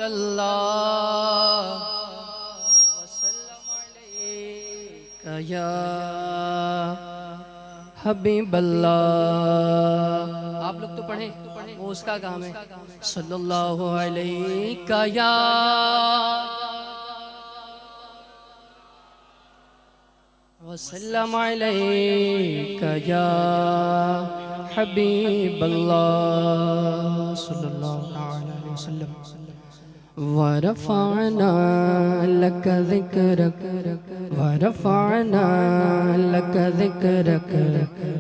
सल्लल्लाहु वसल्लम अलैका या हबीबल्लाह। आप लोग तो पढ़े, वो उसका काम है। सल्लल्लाहु अलैका या वसल्लम अलैका या हबीबल्लाह सल्लल्लाहु अलैहि वसल्लम। वरफ़अना लक ज़िक्रक वरफ़अना लक ज़िक्रक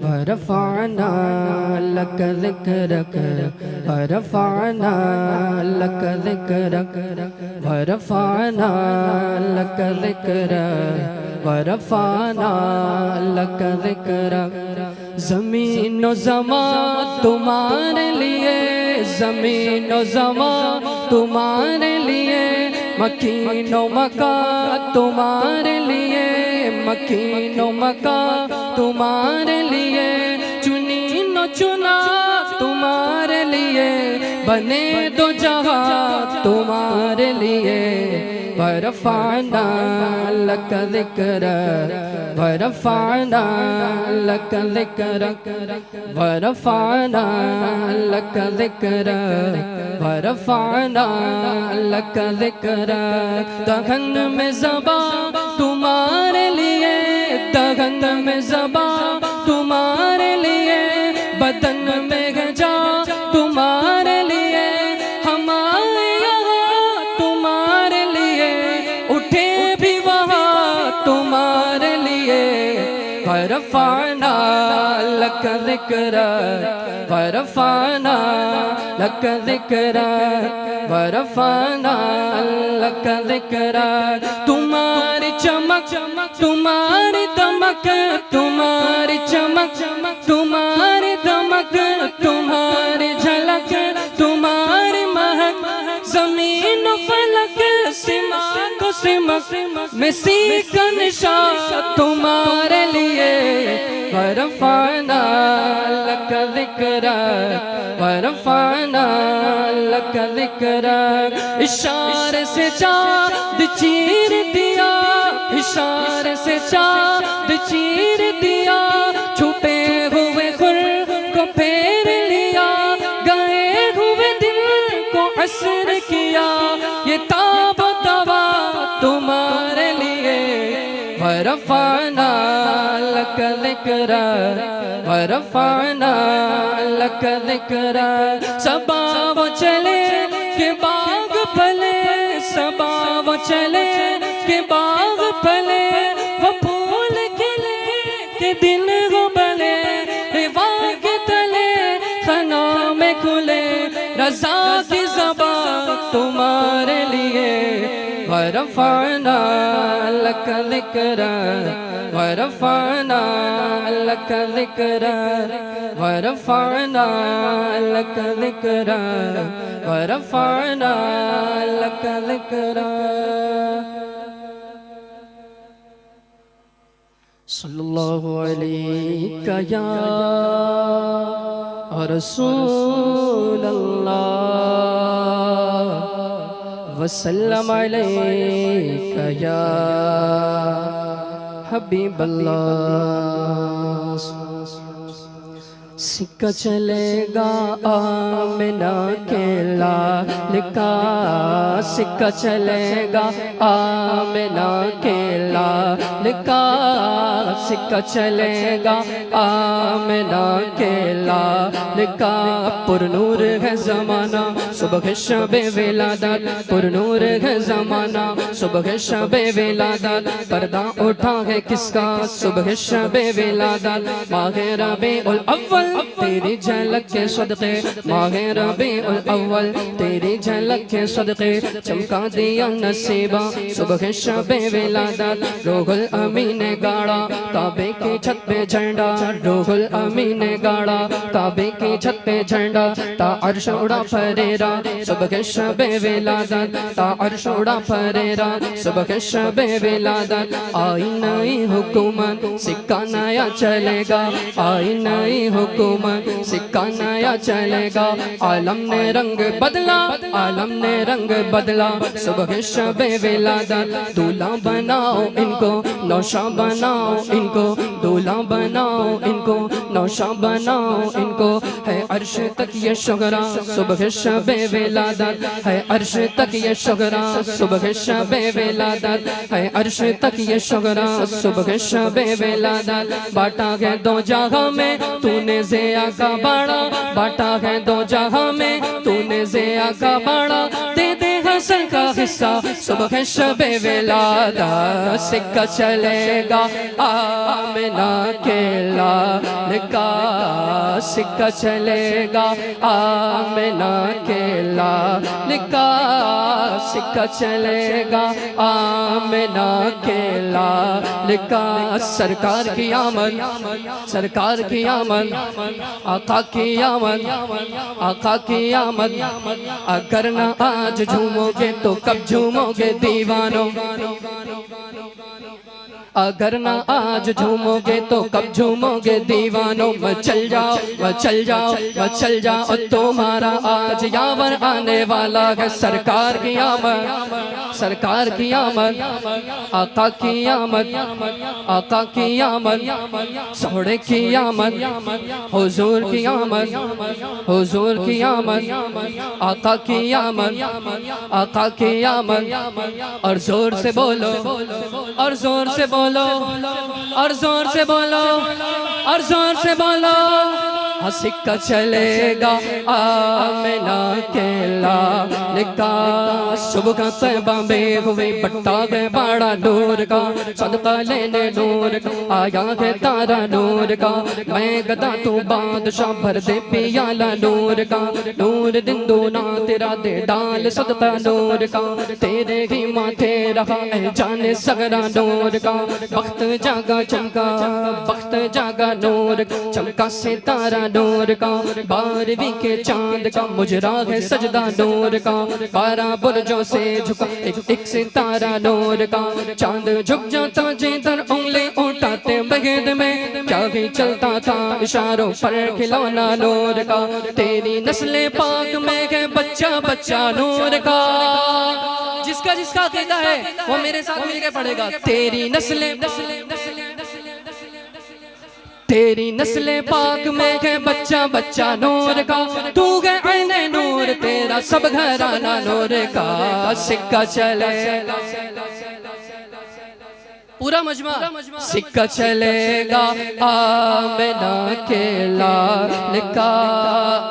वरफ़अना लक ज़िक्रक वरफ़अना लक ज़िक्रक वरफ़अना लक ज़िक्रक वरफ़अना लक ज़िक्रक। ज़मीन व ज़मान तुम्हारे लिए, ज़मीन व ज़मान तुम्हारे लिए, मकीन व मकान तुम्हारे लिए, मकीन व मकान तुम्हारे लिए, चुनी न चुना तुम्हारे लिए, बने दो जहां तुम्हारे लिए। वरफ़अना लक ज़िक्रक वरफ़अना लक ज़िक्रक वरफ़अना लक ज़िक्रक वरफ़अना लक ज़िक्रक। दगन में ज़बां तुम्हारे लिए, दगन में ज़बां तुम्हारे लिए, बदन में गजा तुम्हारे लिए, हमारे यहाँ तुम्हारे लिए, उठे भी वहाँ तुम्हारे लिए। वरफ़अना लक ज़िक्रक वरफ़अना लक ज़िक्रक वरफ़अना लक ज़िक्रक। तुम्हारी चमक तुम्हारी दमक, तुम्हारी चमक तुम्हारी दमक, तुम्हारी झलक तुम्हारी महक, ज़मीन फलक सिमक सिमक में सीका निशान तुम्हारे लिए। वरफ़अना लक ज़िक्रक वरफ़अना लक ज़िक्रक। इशारे से चाँद चीर दिया, इशारे से चाँद चीर दिया, छुपे हुए खुल को फेर लिया, गए हुए दिल को असर किया, ये ताब तवा तुम्हारे लिए। वरफ़अना लक ज़िक्रक वरफ़अना लक ज़िक्रक। सबा वो चले के बाग फले, सबा वो चले के बाग फले, वो फूल खिले के दिन हो बले, रिवा के तले खना में खुले, रज़ा की ज़बान तुम्हारे लिए। वरफ़अना लक ज़िक्रक वरफ़अना लक ज़िक्रक वरफ़अना लक ज़िक्रक वरफ़अना लक ज़िक्रक। सल्लल्लाहु अलैका या रसूलल्लाह वसल्लम अलैका या हबीबल्लाह। सिक्का चलेगा आमिना के लाल का, सिक्का चलेगा आमिना के लाल का, सिक्का चलेगा आमिना के लाल का। पुरनूर है ज़माना सुबह शबे विलादत, पुरनूर है ज़माना सुबह शबे विलादत, पर्दा उठा है किसका सुबह शबे विलादत। माहे रबीउल अव्वल तेरी झलक के सदक़े, माहे रबीउल अव्वल तेरी झलक के सदक़े, चमका दिया नसीबा सुबह शबे विलादत। रूहुल अमीन ने गाड़ा काबे की छत पे झंडा, रूहुल अमीन ने गाड़ा काबे की छत पे झंडा, ता अर्श उड़ा फरेरा सुबह शबे विलादत ता अर्श उड़ा फरेरा सुबह शबे विलादत आई नई हुकूमत सिक्का नया चलेगा आई नई हुकूमत सिक्का नया चलेगा आलम ने रंग बदला आलम ने रंग बदला सुबह शबे विलादत दूल्हा बनाओ इनको नौशा बनाओ इनको दूल्हा बनाओ इनको नौशा बनाओ इनको है अर्श तक ये शुगरा सुबह शबे विलादत है अर्श तक ये शुगरा सुबह शबे विलादत है अर्श तक ये शुगरा सुबह शबे विलादत बांटा है दो जगह में तूने ज़िया का बाड़ा बांटा है दो जगह में तूने ज़िया का बाड़ा दे दे हसन का हिस्सा सुबह शबे विलादत सिक्का चलेगा आमिना के लाल का सिक्का चलेगा आमिना के लाल का सिक्का चलेगा आमिना के लाल का सरकार की आमद सरकार की आमद आका की आमद आका की आमद अगर ना आज झूमोगे तो कब झूमोगे दीवानों अगर ना आज झूमोगे तो कब झूमोगे दीवानों मचल जाओ मचल जाओ मचल जाओ तुम्हारा आज यावर आने वाला है सरकार की आमद सरकार की आमद आका की आमद आका की आमद सोहरे की आमद हुजूर की आमद हुजूर की आमद आका की आमद आका की आमद और जोर से बोलो और जोर से बोलो और जोर से बोलो और जोर से बोलो सिक्का चलेगा आमिना के लाल का सुबह तैबा में हुए बट्टा गए बड़ा नूर का सदका लेने नूर का आया है तारा नूर का मैं गदा तू बादशाह भर दे पियाला नूर का नूर दिन दूना तेरा दे डाल सदका नूर का तेरे ही माथे रहा है जाने सगरा नूर का वक्त जागा चमका वक्त जागा नूर चमका सितारा नूर का 12वीं के चांद का मुजरा है सजदा नूर का 12 बुर्जों से झुका एक सितारा नूर का चांद झुक जाता जिधर उंगली उठाते बगैद में क्या भी चलता था इशारों पर खिलौना नूर का तेरी नस्ले पाक में है बच्चा बच्चा नूर का जिसका जिसका अकीदा है वो मेरे साथ मिलकर पढ़ेगा तेरी नस्ले तेरी नस्ले पाक में है बच्चा बच्चा नूर का तू है ऐने नूर तेरा सब घराना नूर का सिक्का चले पूरा मजमा सिक्का चलेगा आमिना के लाल का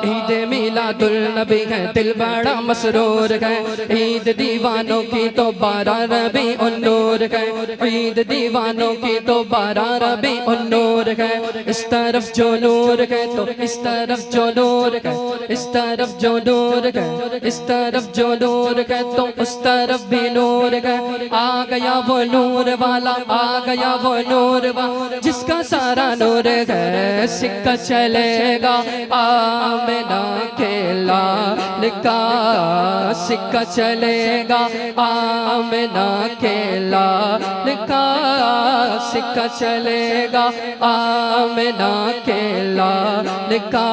ईद मिलादुल नबी है दिल बड़ा मसरूर है ईद दीवानों की तो 12 रबी उन नूर है ईद दीवानों की तो 12 रबी उन नूर है इस तरफ जो नूर है तो इस तरफ जो नूर है इस तरफ जो नूर है इस तरफ जो नूर है तो उस तरफ भी नूर है आ गया वो नूर वाला आ गया वो नूर जिसका सारा नूर है सिक्का चलेगा आमिना के लाल का सिक्का चलेगा आमिना के लाल का सिक्का चलेगा आमिना के लाल का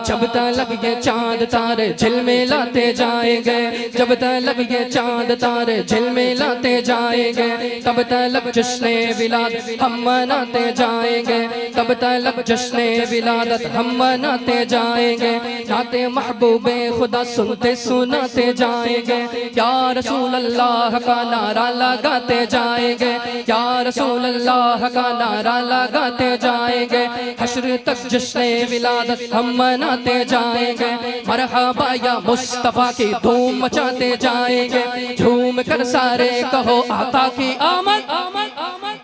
जब तक ये चांद तारे झिलमिलाते जाएंगे जब तक ये चांद तारे झिलमिलाते जाएंगे तब तक जश्ने विलादत हम मनाते जाएंगे तब तक जश्ने विलादत हम मनाते जाएंगे नाते महबूबे खुदा सुनते सुनाते जाएंगे या रसूल अल्लाह का नारा लगाते जाएंगे या रसूल अल्लाह का नारा लगाते जाएंगे हश्र तक जश्ने विलादत हम मनाते जाएंगे मरहबा या मुस्तफा की धूम मचाते जाएंगे झूम कर सारे कहो आका की आमद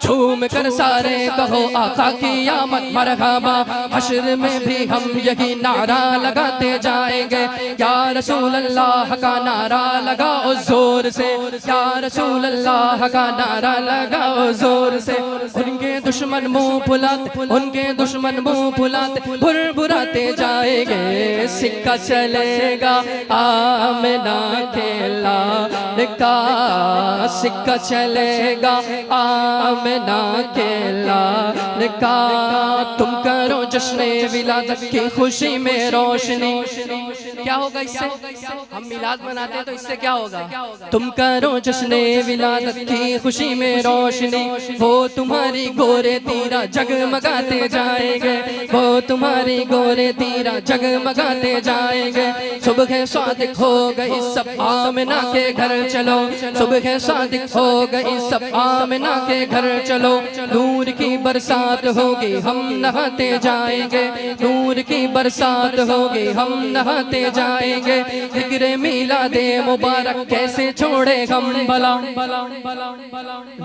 झूम कर सारे कहो आका की आमद मरहबा। हश्र में भी हम यही नारा लगाते जाएंगे, या रसूल अल्लाह का नारा लगाओ जोर से, या रसूल अल्लाह का नारा लगाओ जोर से। उनके दुश्मन मुंह फुलाते, उनके दुश्मन मुंह फुलाते भुरभुराते जाएंगे। सिक्का चलेगा आमिना के लाल का, सिक्का चलेगा आमिना के लाल का। तुम करो जश्न विलादत की खुशी में रोशनी। क्या होगा इससे? हम मिलाद मनाते हैं तो इससे क्या होगा? तुम करो जश्न विलादत की खुशी में रोशनी, वो तुम्हारी गोरे तीरा जगमगाते जाएंगे, वो तुम्हारी गोरे तीरा जगमगाते जाएंगे। सुबह सादिक हो गई सब आमिना के घर चलो, सुबह सादिक हो गई सब आमिना के घर चलो। नूर की बरसात होगी हम नहाते जाएंगे, नूर की बरसात होगी हम नहाते जाएंगे। जिक्र मिलादे मुबारक कैसे छोड़े हम भला,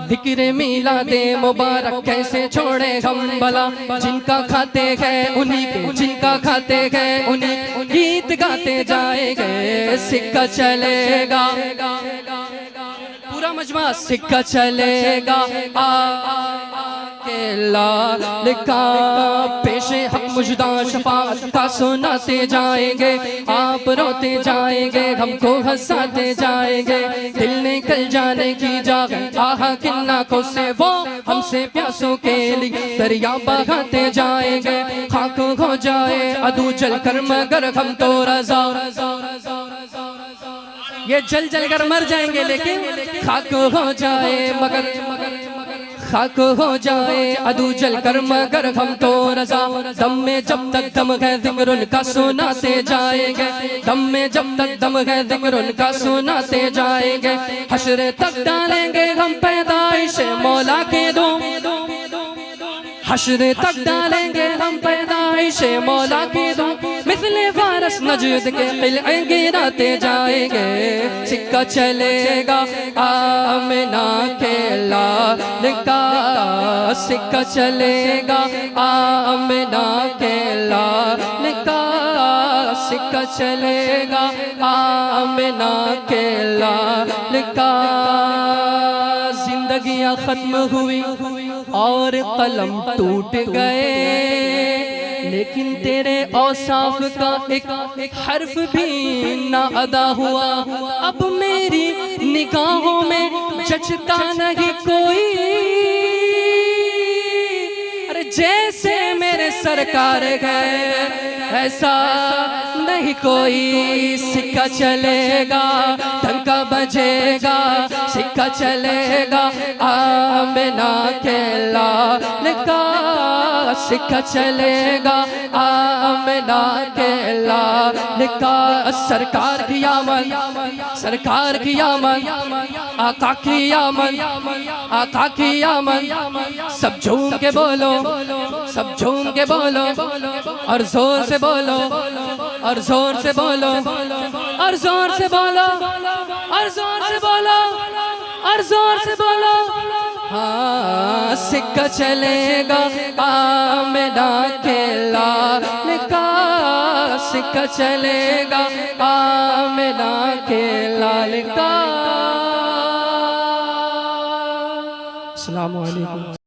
जिक्र मिलादे मुबारक कैसे छोड़े हम भला। जिनका खाते हैं उन्हीं के, जिनका खाते हैं उन्हीं गीत गाते जाएंगे। सिक्का चलेगा पूरा मजमा, सिक्का चलेगा के लाल का। पेशे हक मुजदा शफाअत का सुनाते जाएंगे, आप रोते जाएंगे हमको हंसाते जाएंगे। दिल निकल जाने की जागत आह किन आँखों से वो हमसे प्यासों के लिए दरिया बहाते जाएंगे। खाक हो जाए अदू जल कर मगर हम तो रज़ा, ये जल जल कर मर जाएंगे लेकिन खाक हो जाए मगर, खाक हो जाए अदू जल कर मगर हम तो रज़ा। दम में जब तक दम है जिक्र उनका सुनाते जाएंगे, दम में जब तक दम है जिक्र उनका सुनाते जाएंगे। हश्र तक डालेंगे हम पैदाइश मौला के दो, हश्र तक डालेंगे हम पैदाइश मौला के दो। मिसले फारस नजद के किले गिराते जाएंगे। सिक्का चलेगा आमिना के लाल का, सिक्का चलेगा आमिना के लाल का, सिक्का चलेगा आमिना के लाल का। जिंदगियां खत्म हुई और कलम टूट गए, लेकिन तेरे औसाफ का एक हर्फ भी ना अदा हुआ। अब मेरी निगाहों में जचता नहीं कोई, अरे जैसे मेरे सरकार गए ऐसा नहीं कोई। सिक्का चलेगा डंका बजेगा, सिक्का चलेगा आमिना के लाल का, सिक्का चलेगा आमिना के लाल का। सरकार की आमद, सरकार की आमद, आका की आमद, आका की आमद। सब झूम के बोलो, सब झूम के बोलो और जोर से बोलो, और जोर से बोलो, और जोर से बोलो, और जोर से बोलो, और जोर से बोलो। हाँ, सिक्का चलेगा आमिना के लाल का, सिक्का चलेगा आमिना के लाल का। अस्सलामु अलैकुम।